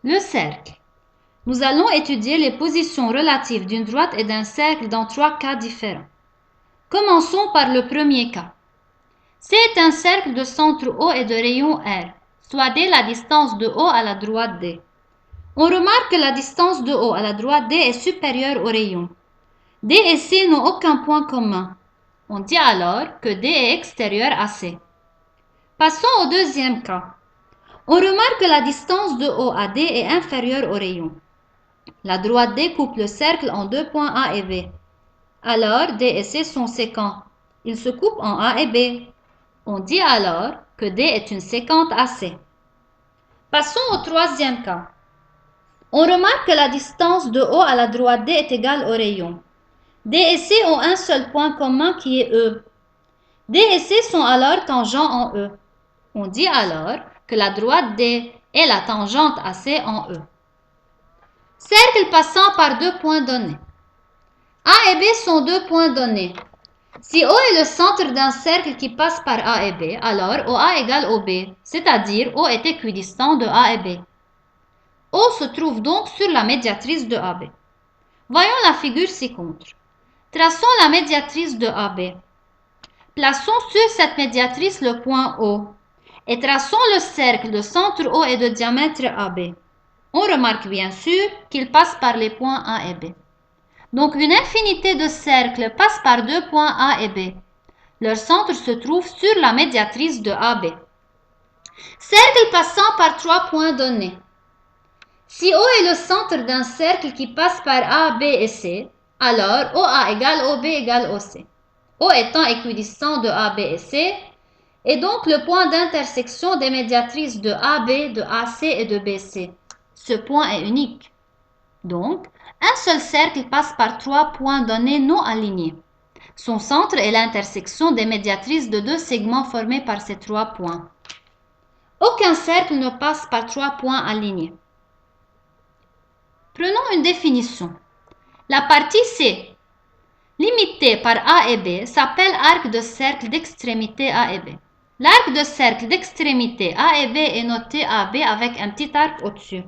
Le cercle. Nous allons étudier les positions relatives d'une droite et d'un cercle dans 3 cas différents. Commençons par le premier cas. C est un cercle de centre O et de rayon R, soit D la distance de O à la droite D. On remarque que la distance de O à la droite D est supérieure au rayon. D et C n'ont aucun point commun. On dit alors que D est extérieur à C. Passons au deuxième cas. On remarque que la distance de O à D est inférieure au rayon. La droite D coupe le cercle en 2 points A et B. Alors, D et C sont sécants. Ils se coupent en A et B. On dit alors que D est une séquente AC. Passons au troisième cas. On remarque que la distance de O à la droite D est égale au rayon. D et C ont un seul point commun qui est E. D et C sont alors tangents en E. On dit alors que la droite D est la tangente AC en E. Cercle passant par 2 points donnés. A et B sont 2 points donnés. Si O est le centre d'un cercle qui passe par A et B, alors OA égale OB, c'est-à-dire O est équidistant de A et B. O se trouve donc sur la médiatrice de AB. Voyons la figure ci-contre. Traçons la médiatrice de AB. Plaçons sur cette médiatrice le point O et traçons le cercle de centre O et de diamètre AB. On remarque bien sûr qu'il passe par les points A et B. Donc une infinité de cercles passe par 2 points A et B. Leur centre se trouve sur la médiatrice de AB. Cercle passant par 3 points donnés. Si O est le centre d'un cercle qui passe par A, B et C, alors OA égale OB égale OC. O étant équidistant de AB et C, est donc le point d'intersection des médiatrices de AB, de AC et de BC. Ce point est unique. Donc, un seul cercle passe par 3 points donnés non alignés. Son centre est l'intersection des médiatrices de 2 segments formés par ces 3 points. Aucun cercle ne passe par 3 points alignés. Prenons une définition. La partie C, limitée par A et B, s'appelle arc de cercle d'extrémité A et B. L'arc de cercle d'extrémité A et B est noté AB avec un petit arc au-dessus.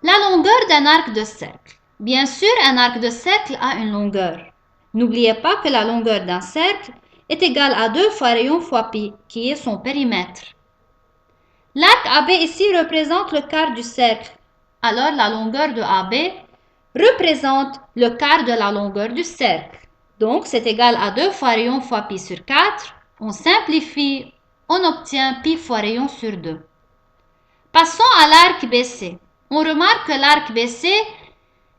La longueur d'un arc de cercle. Bien sûr, un arc de cercle a une longueur. N'oubliez pas que la longueur d'un cercle est égale à 2 fois rayon fois pi, qui est son périmètre. L'arc AB ici représente le quart du cercle. Alors la longueur de AB représente le quart de la longueur du cercle. Donc c'est égal à 2 fois rayon fois pi sur 4. On simplifie, on obtient pi fois rayon sur 2. Passons à l'arc BC. On remarque que l'arc BC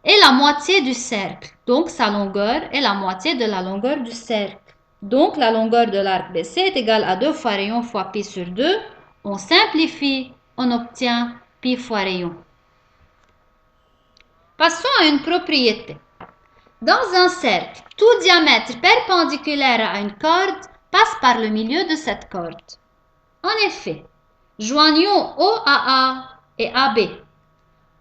est la moitié du cercle. Donc sa longueur est la moitié de la longueur du cercle. Donc la longueur de l'arc BC est égale à 2 fois rayon fois pi sur 2. On simplifie, on obtient pi fois rayon. Passons à une propriété. Dans un cercle, tout diamètre perpendiculaire à une corde passe par le milieu de cette corde. En effet, joignons OAA et AB.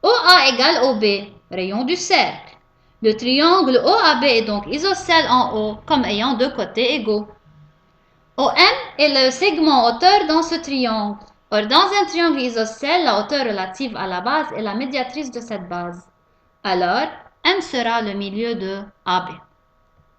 OA égale OB, rayon du cercle. Le triangle OAB est donc isocèle en haut comme ayant 2 côtés égaux. OM est le segment hauteur dans ce triangle. Or, dans un triangle isocèle, la hauteur relative à la base est la médiatrice de cette base. Alors, M sera le milieu de AB.